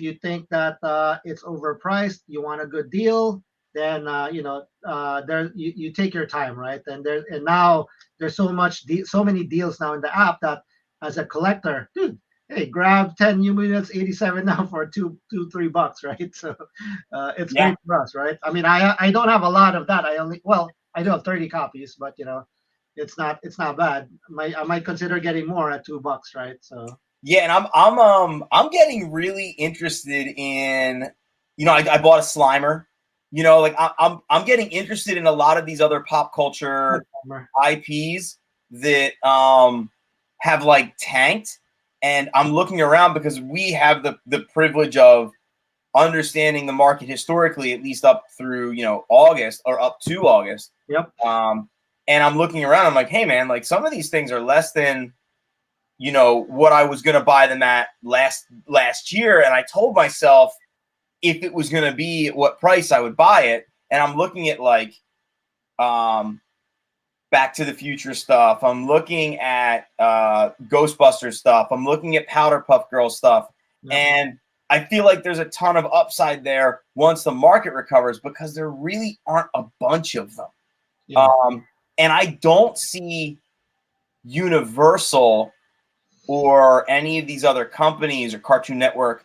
you think that it's overpriced, you want a good deal, then there you take your time, right? And now there's so many deals now in the app that as a collector, dude, hey, grab 10 New Mutants 87 now for $2-3, right? So it's great for us, right? I mean, I don't have a lot of that. I do have 30 copies, but it's not bad. I might consider getting more at $2, right? So yeah, and I'm getting really interested in, I bought a Slimer, like I'm getting interested in a lot of these other pop culture IPs that have like tanked, and I'm looking around because we have the privilege of understanding the market historically, at least up through August, or up to August. Yep. And I'm looking around, I'm like, hey man, like some of these things are less than what I was going to buy them at last year. And I told myself if it was going to be what price I would buy it. And I'm looking at like Back to the Future stuff. I'm looking at Ghostbusters stuff. I'm looking at Powder Puff Girls stuff. Yeah. And I feel like there's a ton of upside there once the market recovers, because there really aren't a bunch of them. Yeah. And I don't see Universal or any of these other companies or Cartoon Network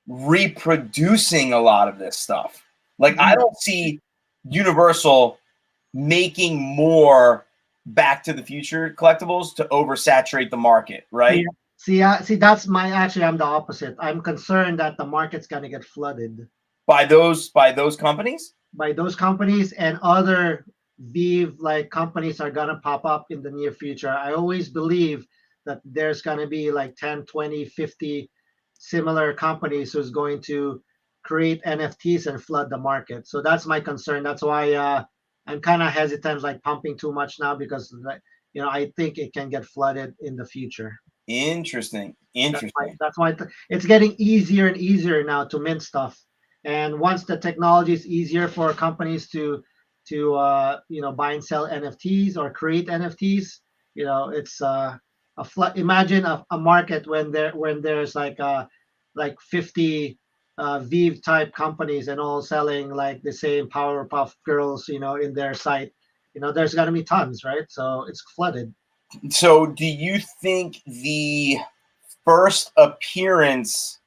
reproducing a lot of this stuff. Like, I don't see Universal making more Back to the Future collectibles to oversaturate the market, right? See, that's my actually. I'm the opposite. I'm concerned that the market's gonna get flooded By those companies? by those companies, and other Vive like companies are gonna pop up in the near future. I always believe that there's gonna be like 10, 20, 50 similar companies who's going to create NFTs and flood the market. So that's my concern. That's why I'm kind of hesitant, like pumping too much now, because I think it can get flooded in the future. Interesting. That's why Interesting. it's getting easier and easier now to mint stuff. And once the technology is easier for companies to buy and sell NFTs or create NFTs, it's imagine a market when there's like 50 Vive type companies and all selling like the same Powerpuff Girls, in their site. There's gonna be tons, right? So it's flooded. So do you think the first appearance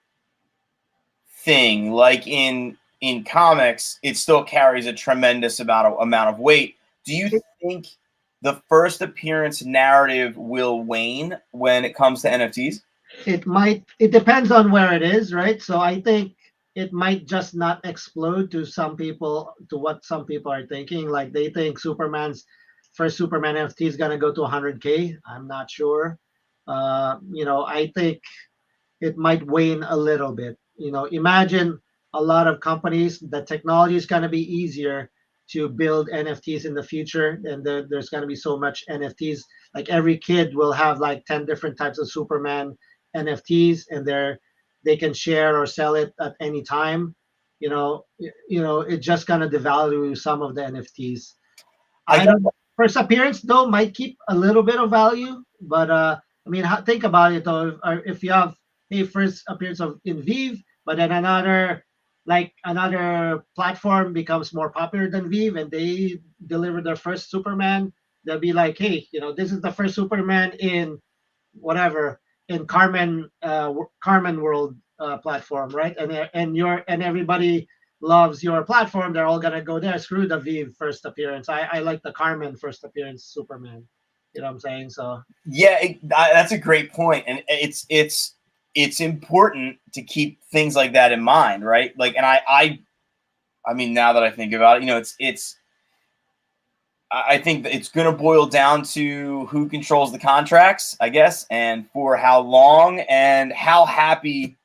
thing, like in comics, it still carries a tremendous amount of weight? Do you think the first appearance narrative will wane when it comes to NFTs? It depends on where it is, right? So I think it might just not explode to some people, to what some people are thinking. Like they think Superman's first Superman NFT is gonna go to 100K. I'm not sure. I think it might wane a little bit. Imagine a lot of companies, the technology is going to be easier to build NFTs in the future, and there's going to be so much NFTs. Like every kid will have like 10 different types of Superman NFTs, and they can share or sell it at any time. It's just going to devalue some of the NFTs. I I got don't. First appearance though might keep a little bit of value, but I mean, think about it though. If you have a first appearance of in Vive, but then another platform becomes more popular than Vive, and they deliver their first Superman, they'll be like, hey, this is the first Superman in whatever in Carmen World platform, right? And everybody loves your platform. They're all gonna go there. Screw the Vive first appearance. I like the Carmen first appearance Superman. You know what I'm saying? So Yeah, that's a great point, and it's important to keep things like that in mind, right? Like, and I mean, now that I think about it, I think that it's going to boil down to who controls the contracts, I guess, and for how long and how happy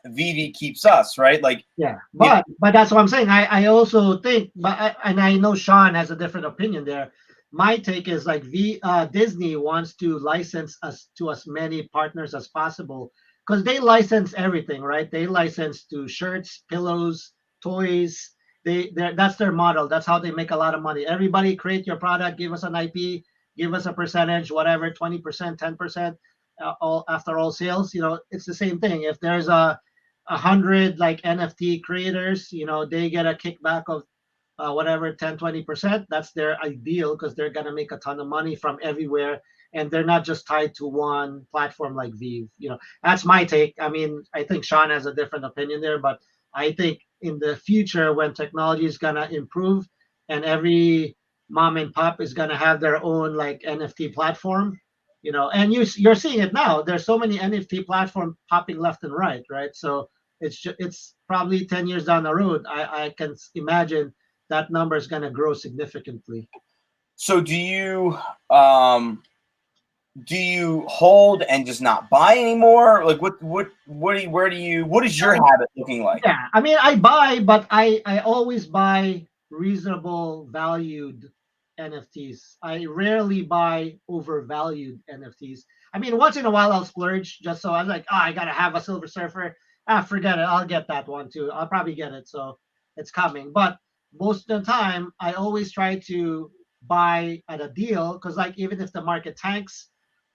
Vivi keeps us, right? Like, yeah, if but that's what I'm saying. I also think, and I know Sean has a different opinion there. My take is like Disney wants to license us to as many partners as possible because they license everything, right? They license to shirts, pillows, toys. That's their model. That's how they make a lot of money. Everybody create your product, give us an IP, give us a percentage, whatever, 20%, 10%, all after all sales. It's the same thing. If there's a 100 like NFT creators, they get a kickback of whatever 10-20%. That's their ideal because they're gonna make a ton of money from everywhere, and they're not just tied to one platform like Vive. That's my take. I mean, I think Sean has a different opinion there, but I think in the future when technology is gonna improve and every mom and pop is gonna have their own like NFT platform. And you're seeing it now. There's so many NFT platforms popping left and right? So it's probably 10 years down the road. I can imagine that number is going to grow significantly. so, um do you hold and just not buy anymore? Like, what is your habit looking like? Yeah, I mean, I buy, but I always buy reasonable valued NFTs. I rarely buy overvalued NFTs. I mean, once in a while I'll splurge just so I'm like, I gotta have a Silver Surfer. Forget it. I'll get that one too. I'll probably get it, so it's coming. But most of the time, I always try to buy at a deal because, like, even if the market tanks,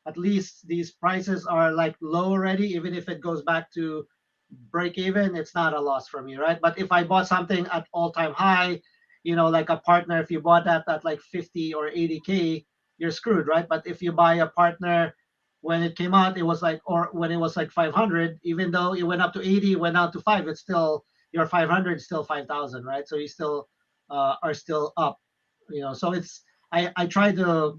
at least these prices are like low already. Even if it goes back to break even, it's not a loss for me, right? But if I bought something at all time high, like a partner, if you bought that at like 50 or 80K, you're screwed, right? But if you buy a partner when it came out, it was like, or when it was like 500, even though it went up to 80, it went out to 5, it's still, your 500 is still 5,000, right? So you still are still up, so I try to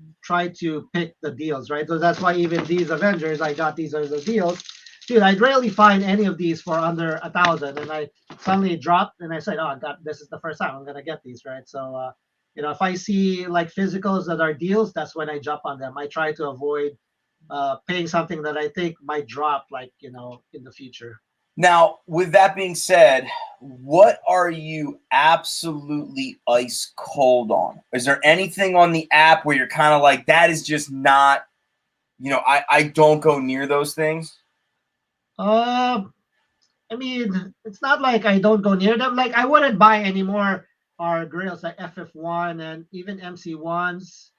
pick the deals, right? So that's why even these Avengers, I got these as the deals. Dude, I'd rarely find any of these for under 1,000, and I suddenly dropped, and I said, "Oh, God, this is the first time I'm gonna get these, right?" So, if I see like physicals that are deals, that's when I jump on them. I try to avoid paying something that I think might drop, like in the future. Now, with that being said, what are you absolutely ice cold on? Is there anything on the app where you're kind of like, that is just not, I don't go near those things? Um, I mean, it's not like I don't go near them. Like I wouldn't buy any more our grills like FF1 and even MC1s.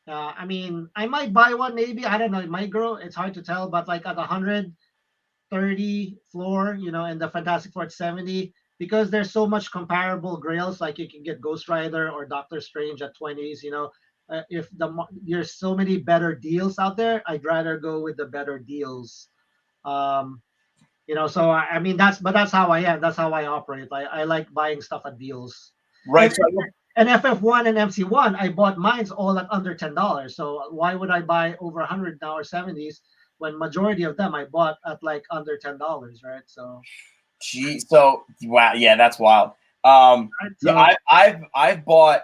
I mean, I might buy one maybe. I don't know. It might grow. It's hard to tell. But like at 130 floor, and the Fantastic Four at 70, because there's so much comparable grails. Like you can get Ghost Rider or Doctor Strange at 20s. If there's so many better deals out there, I'd rather go with the better deals. Um, so I mean that's how I am. That's how I operate. I like buying stuff at deals. And Right. So, and FF1 and MC1, I bought mines all at under $10. So why would I buy over 100 now or 70s when majority of them I bought at like under $10, right? So wow, yeah, that's wild. right, Yeah, so I've bought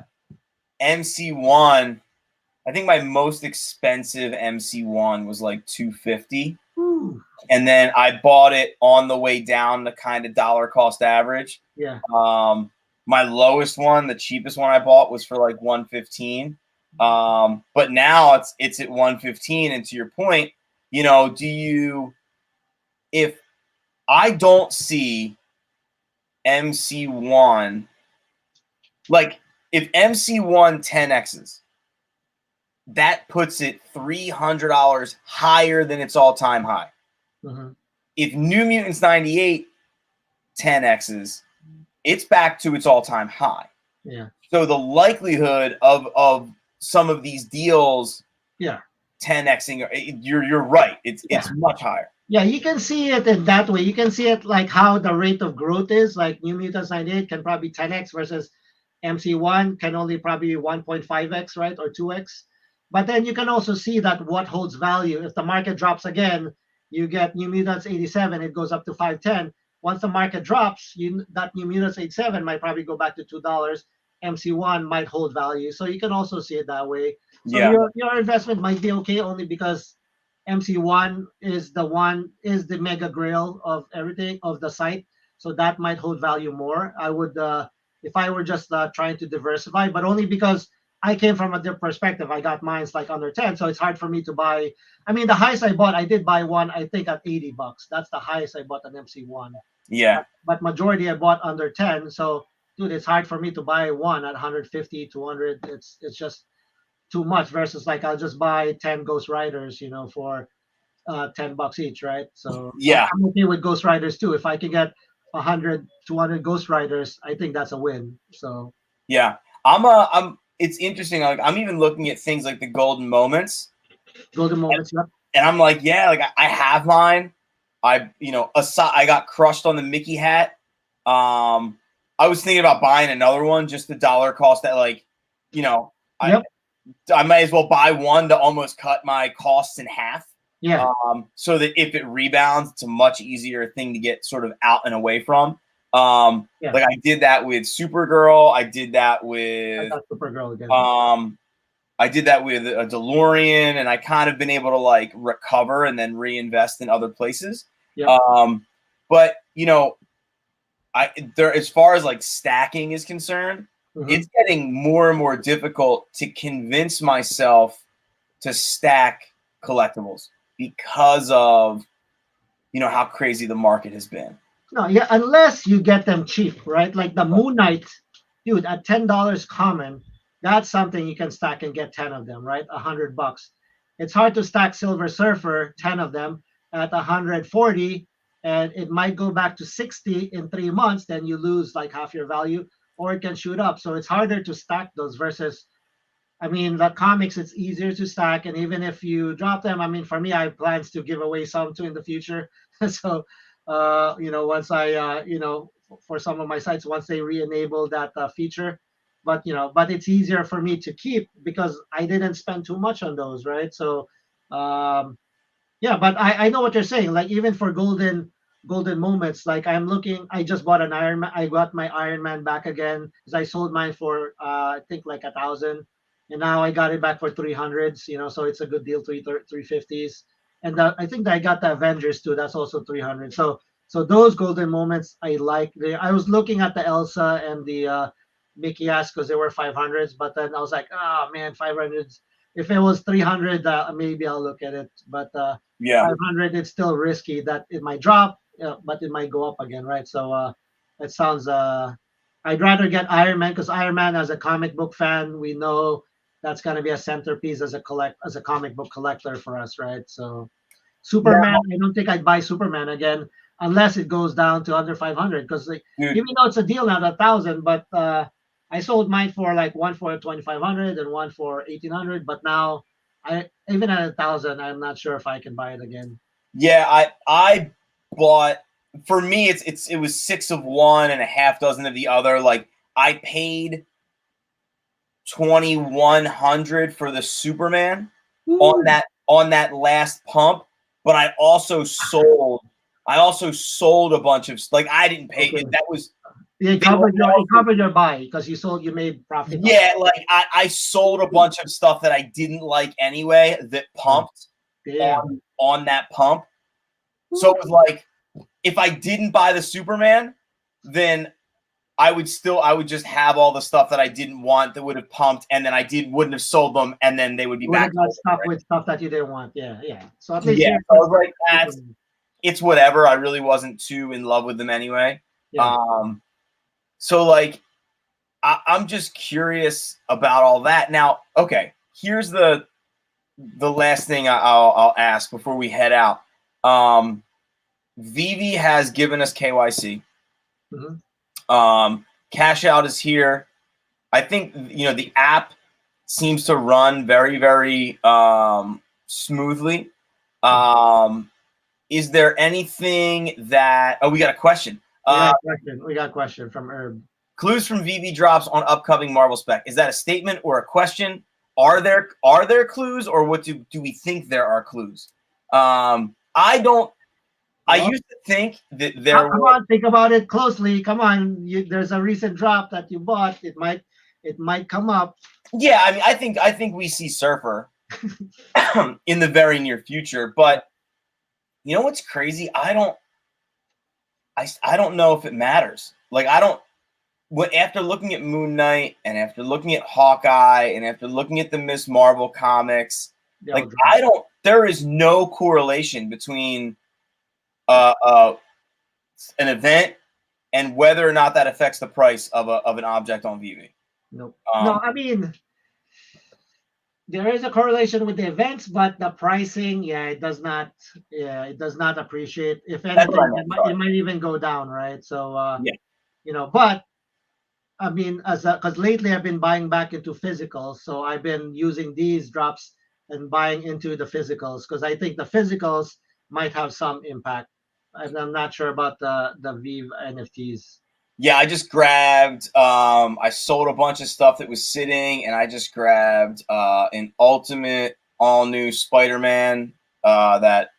MC1. I think my most expensive MC1 was like 250. whew, And then I bought it on the way down to kind of dollar cost average. yeah, My lowest one, the cheapest one I bought was for like 115. But now it's at 115. And to your point, if I don't see MC1, like if MC1 10Xs, that puts it $300 higher than its all-time high. mm-hmm, If New Mutants 98 10Xs, it's back to its all-time high. yeah, So the likelihood of some of these deals, yeah, 10Xing, you're right. It's yeah. much higher. Yeah, you can see it in that way. You can see it like how the rate of growth is. Like New Mutants 98 can probably 10x versus MC1 can only probably 1.5x, right, or 2x. But then you can also see that what holds value. If the market drops again, you get New Mutants 87, it goes up to 510. Once the market drops, that New Mutants 87 might probably go back to $2. MC1 might hold value. So you can also see it that way. So Yeah. your investment might be okay only because MC1 is the mega grail of everything of the site, so that might hold value more. I would if I were just trying to diversify, but only because I came from a different perspective. I got mines like under 10, so it's hard for me to buy. I mean, the highest I bought, I did buy one, I think at $80. That's the highest I bought an MC1. Yeah. But majority I bought under 10. So dude, it's hard for me to buy one at 150, 200. It's just too much versus like I'll just buy 10 Ghost Riders, for $10 each, right? So Yeah. I'm okay with Ghost Riders too. If I can get 100, 200 Ghost Riders, I think that's a win. So Yeah. It's interesting. Like I'm even looking at things like the golden moments, golden moments, yep. and I'm like, yeah, like I have mine. I got crushed on the Mickey hat. I was thinking about buying another one, just the dollar cost that, like, Yep. I might as well buy one to almost cut my costs in half. Yeah. So that if it rebounds, it's a much easier thing to get sort of out and away from. Yeah. Like I did that with Supergirl. I did that I with got Supergirl again. I did that with a DeLorean, and I kind of been able to like recover and then reinvest in other places. Yep. But as far as like stacking is concerned, it's getting more and more difficult to convince myself to stack collectibles because of how crazy the market has been. No, yeah, unless you get them cheap, right? Like the Moon Knight, dude, at $10 common, that's something you can stack and get 10 of them, right? $100. It's hard to stack Silver Surfer, 10 of them at 140, and it might go back to 60 in 3 months, then you lose like half your value, or it can shoot up. So it's harder to stack those versus I mean, the comics, it's easier to stack. And even if you drop them, I mean, for me, I have plans to give away some too in the future. So, once I, for some of my sites, once they re-enable that feature. but but it's easier for me to keep because I didn't spend too much on those, right? So yeah, but I know what you're saying. Like even for golden moments, like I'm looking. I just bought an Iron Man. I got my Iron Man back again because I sold mine for I think like 1,000, and now I got it back for 300s. So it's a good deal, 350s. And I think I got the Avengers too. That's also 300. So those golden moments I like. I was looking at the Elsa and the Mickey ass because they were 500s, but then I was like, oh man, 500s. If it was 300, maybe I'll look at it. But Yeah. 500, it's still risky that it might drop, but it might go up again, right? So it sounds. I'd rather get Iron Man because Iron Man, as a comic book fan, we know that's gonna be a centerpiece as a comic book collector for us, right? So Superman, Now, I don't think I'd buy Superman again unless it goes down to under 500 because dude, even though it's a deal now at 1,000, but I sold mine for like one for 2,500 and one for 1,800, but now I even at 1,000, I'm not sure if I can buy it again. yeah, I bought, for me it was 6 of one and a half dozen of the other. Like I paid 2,100 for the Superman Ooh. on that last pump, but I also sold a bunch of, like, I didn't pay Okay. that was It they were covered your buy because you made profit. yeah, like I sold a bunch of stuff that I didn't like anyway that pumped Damn. on that pump. So it was like, if I didn't buy the Superman, then I would just have all the stuff that I didn't want that would have pumped, and then wouldn't have sold them, and then they would be You would back. have got stuck with stuff that you didn't want. Yeah, yeah. So at least Yeah, so I was like, it's whatever. I really wasn't too in love with them anyway. Yeah. So like, I'm just curious about all that. Now, okay, here's the last thing I'll ask before we head out. Veve has given us KYC. Cash out is here. I think the app seems to run very, very smoothly. Is there anything that? Oh, we got a question. We got a question from Herb. Clues from Veve drops on upcoming Marvel spec. Is that a statement or a question? Are there clues, or what do we think there are clues? I don't. I used to think that there. Come on, think about it closely. Come on, there's a recent drop that you bought. It might come up. Yeah, I mean, I think we see Surfer in the very near future. But you know what's crazy? I don't know if it matters. Like after looking at Moon Knight and after looking at Hawkeye and after looking at the Miss Marvel comics, there is no correlation between an event and whether or not that affects the price of an object on Veve. Nope. No, I mean, there is a correlation with the events, but the pricing, it does not appreciate. If anything, it might even go down, right? So, but I mean, because lately I've been buying back into physicals, so I've been using these drops and buying into the physicals because I think the physicals might have some impact. And I'm not sure about the Veve NFTs. Yeah, I just grabbed. I sold a bunch of stuff that was sitting, and I just grabbed an ultimate all new Spider-Man that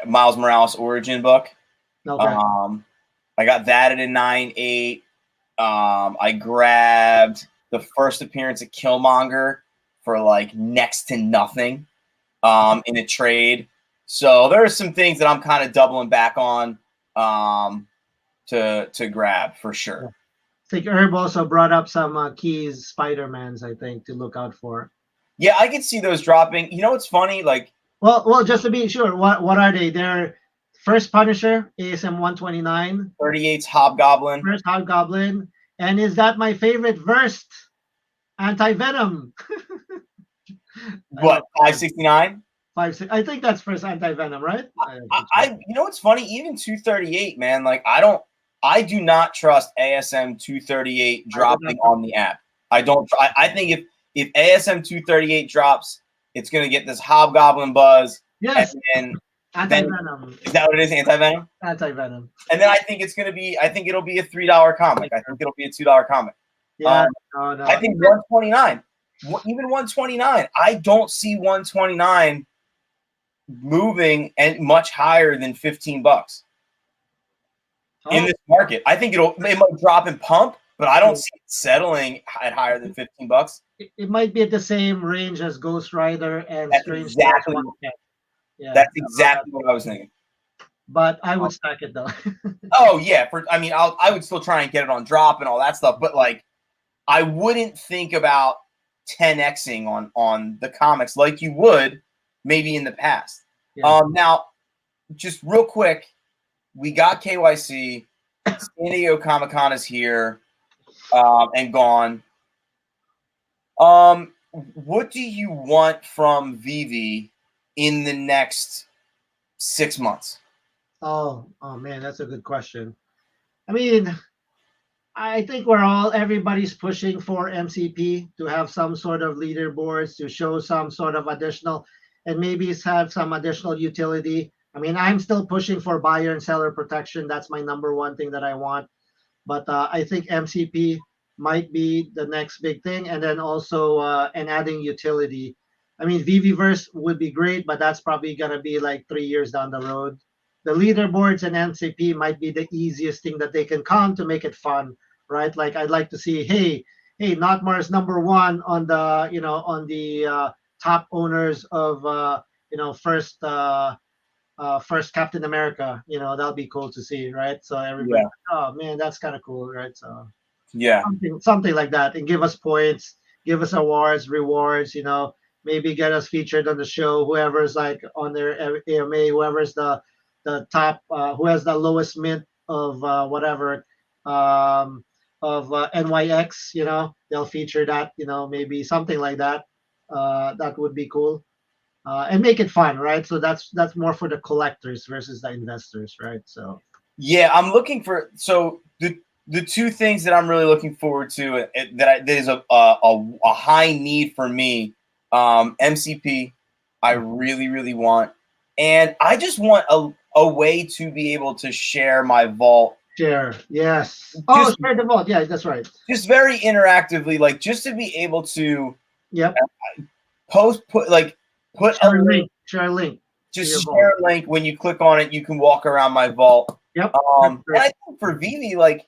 Miles Morales origin book. Okay. I got that at a 9.8. I grabbed the first appearance of Killmonger for like next to nothing in a trade. So there are some things that I'm kind of doubling back on to grab for sure. I think Herb also brought up some keys Spider-Mans, I think, to look out for. Yeah, I can see those dropping. You know what's funny? Like, well, just to be sure, what are they? They're first Punisher, ASM 129. 38's Hobgoblin. First Hobgoblin. And is that my favorite versed Anti-Venom? What, 569? I think that's first Anti-Venom, right? You know what's funny? Even 238, man. Like, I do not trust ASM 238 dropping on the app. I don't. I think if ASM 238 drops, it's gonna get this Hobgoblin buzz. Yes. And Anti-Venom. Is that what it is? Anti-Venom? Anti-Venom. And then I think it'll be a $3 comic. I think it'll be a $2 comic. Yeah, no. I think 129, even 129. I don't see 129 moving and much higher than $15 in this market. I think it might drop and pump, but I don't see it settling at higher than $15. It might be at the same range as Ghost Rider and That's Strange exactly. Yeah, that's exactly what I was thinking. But I would stack it though. Oh yeah, I would still try and get it on drop and all that stuff, but like I wouldn't think about 10xing on the comics like you would maybe in the past. Yeah. Now, just real quick, we got KYC. San Diego Comic-Con is here and gone. What do you want from Veve in the next 6 months? Oh man, that's a good question. I mean, I think everybody's pushing for MCP to have some sort of leaderboards to show some sort of additional, and maybe have some additional utility. I mean, I'm still pushing for buyer and seller protection. That's my number one thing that I want. But I think MCP might be the next big thing, and then also and adding utility. I mean, Veveverse would be great, but that's probably gonna be like 3 years down the road. The leaderboards and MCP might be the easiest thing that they can come to make it fun, right? Like I'd like to see, hey, Nothmar is number one on the top owners of first Captain America. That'll be cool to see, right? So everybody, oh man, that's kind of cool, right? So yeah, something like that, and give us points, give us awards, rewards. Maybe get us featured on the show. Whoever's like on their AMA, whoever's the top, who has the lowest mint of whatever of NYX, they'll feature that. Maybe something like that. That would be cool. And make it fun, right? So that's more for the collectors versus the investors, right? So yeah, I'm looking for the two things that I'm really looking forward to that is a high need for me. MCP, I really want, and I just want a way to be able to share my vault. Share, yes. Share the vault. Yeah, that's right. Just very interactively, like just to be able to put share a link. Share a link. Just share a link. When you click on it, you can walk around my vault. Yep. And I think for Veve, like,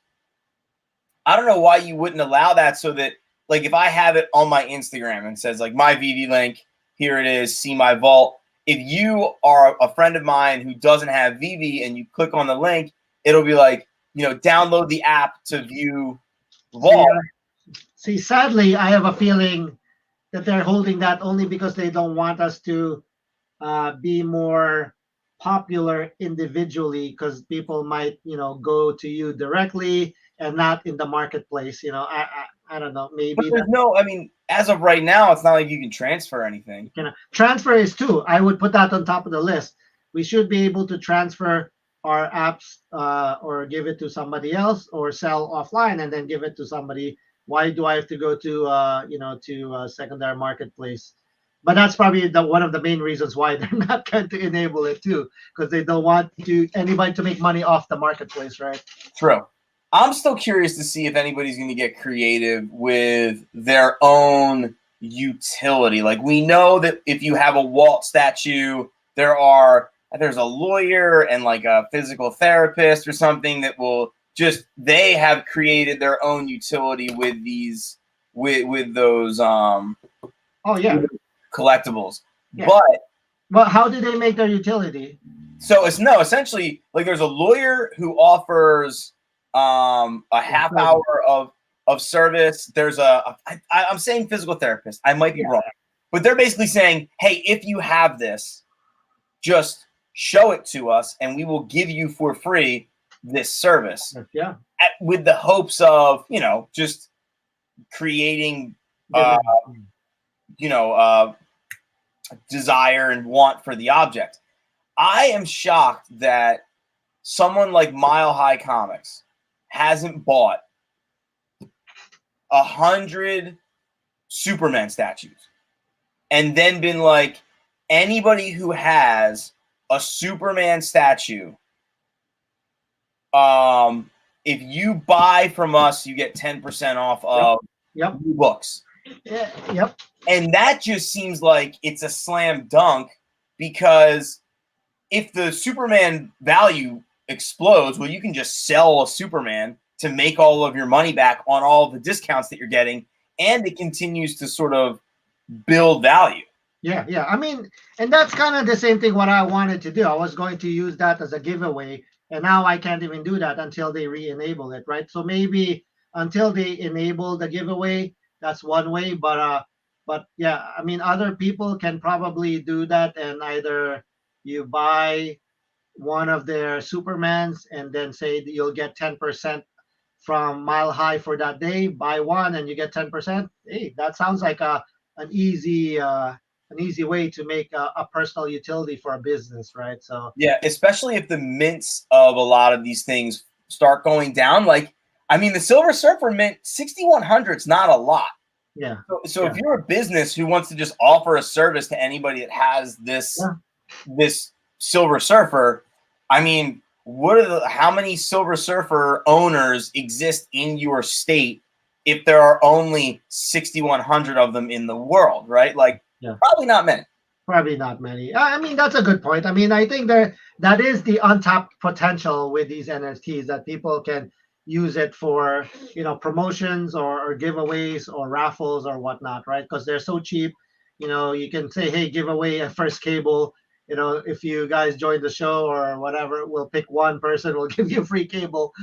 I don't know why you wouldn't allow that, so that like if I have it on my Instagram and says like my Veve link, here it is, see my vault. If you are a friend of mine who doesn't have Veve and you click on the link, it'll be like, download the app to view vault. See, sadly, I have a feeling that they're holding that only because they don't want us to be more popular individually, because people might go to you directly and not in the marketplace. I don't know, maybe I mean, as of right now, it's not like you can transfer anything. Transfer is too. I would put that on top of the list. We should be able to transfer our apps or give it to somebody else, or sell offline and then give it to somebody. Why do I have to go to secondary marketplace? But that's probably one of the main reasons why they're not going to enable it too, because they don't want anybody to make money off the marketplace, right? True. I'm still curious to see if anybody's going to get creative with their own utility. Like, we know that if you have a Walt statue, there's a lawyer and like a physical therapist or something that will they have created their own utility with these with those collectibles. Yeah. But how do they make their utility? So essentially, like, there's a lawyer who offers a half hour of service. There's I'm saying physical therapist. I might be wrong, but they're basically saying, hey, if you have this, just show it to us and we will give you for free this service. Yeah. With the hopes of, just creating, desire and want for the object. I am shocked that someone like Mile High Comics hasn't bought 100 Superman statues and then been like, anybody who has a Superman statue, if you buy from us, you get 10% off of new books. Yeah, yep. And that just seems like it's a slam dunk, because if the Superman value explodes, well, you can just sell a Superman to make all of your money back on all of the discounts that you're getting, and it continues to sort of build value. Yeah, yeah. I mean, and that's kind of the same thing what I wanted to do. I was going to use that as a giveaway, and now I can't even do that until they re-enable it, right? So maybe until they enable the giveaway, that's one way. But yeah, I mean, other people can probably do that, and either you buy one of their Supermans and then say that you'll get 10% from Mile High for that day. Buy one and you get 10%. Hey, that sounds like an easy way to make a personal utility for a business, right? So yeah, especially if the mints of a lot of these things start going down. Like, I mean, the Silver Surfer mint 6,100 is not a lot. Yeah. So if you're a business who wants to just offer a service to anybody that has this this Silver Surfer, I mean, how many Silver Surfer owners exist in your state if there are only 6,100 of them in the world, right? Like, probably not many. Probably not many. I mean, that's a good point. I mean, I think that is the untapped potential with these NFTs, that people can use it for, promotions or giveaways or raffles or whatnot, right? Because they're so cheap. You can say, hey, give away a first cable. If you guys join the show or whatever, we'll pick one person, we'll give you a free cable,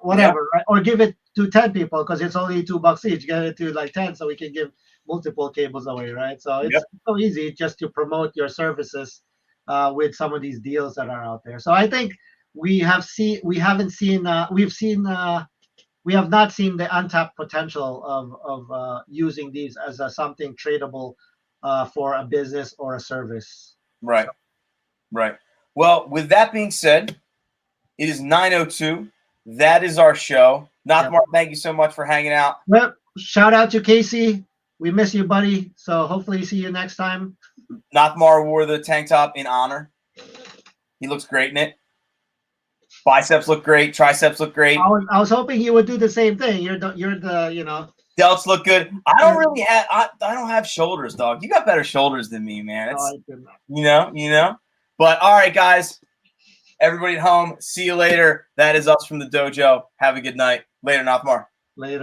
whatever, right? Or give it to 10 people because it's only $2 each. Get it to like 10 so we can give multiple cables away, right? So it's so easy just to promote your services with some of these deals that are out there. So I think we have not seen the untapped potential of using these as something tradable for a business or a service. Right. Right. Well, with that being said, it is 9:02. That is our show. Nothmar, thank you so much for hanging out. Well, shout out to Casey. We miss you, buddy. So hopefully see you next time. Nothmar wore the tank top in honor. He looks great in it. Biceps look great. Triceps look great. I was hoping you would do the same thing. You're the delts look good. I don't have shoulders, dog. You got better shoulders than me, man. It's, But all right, guys. Everybody at home, see you later. That is us from the dojo. Have a good night. Later, Nothmar. Later.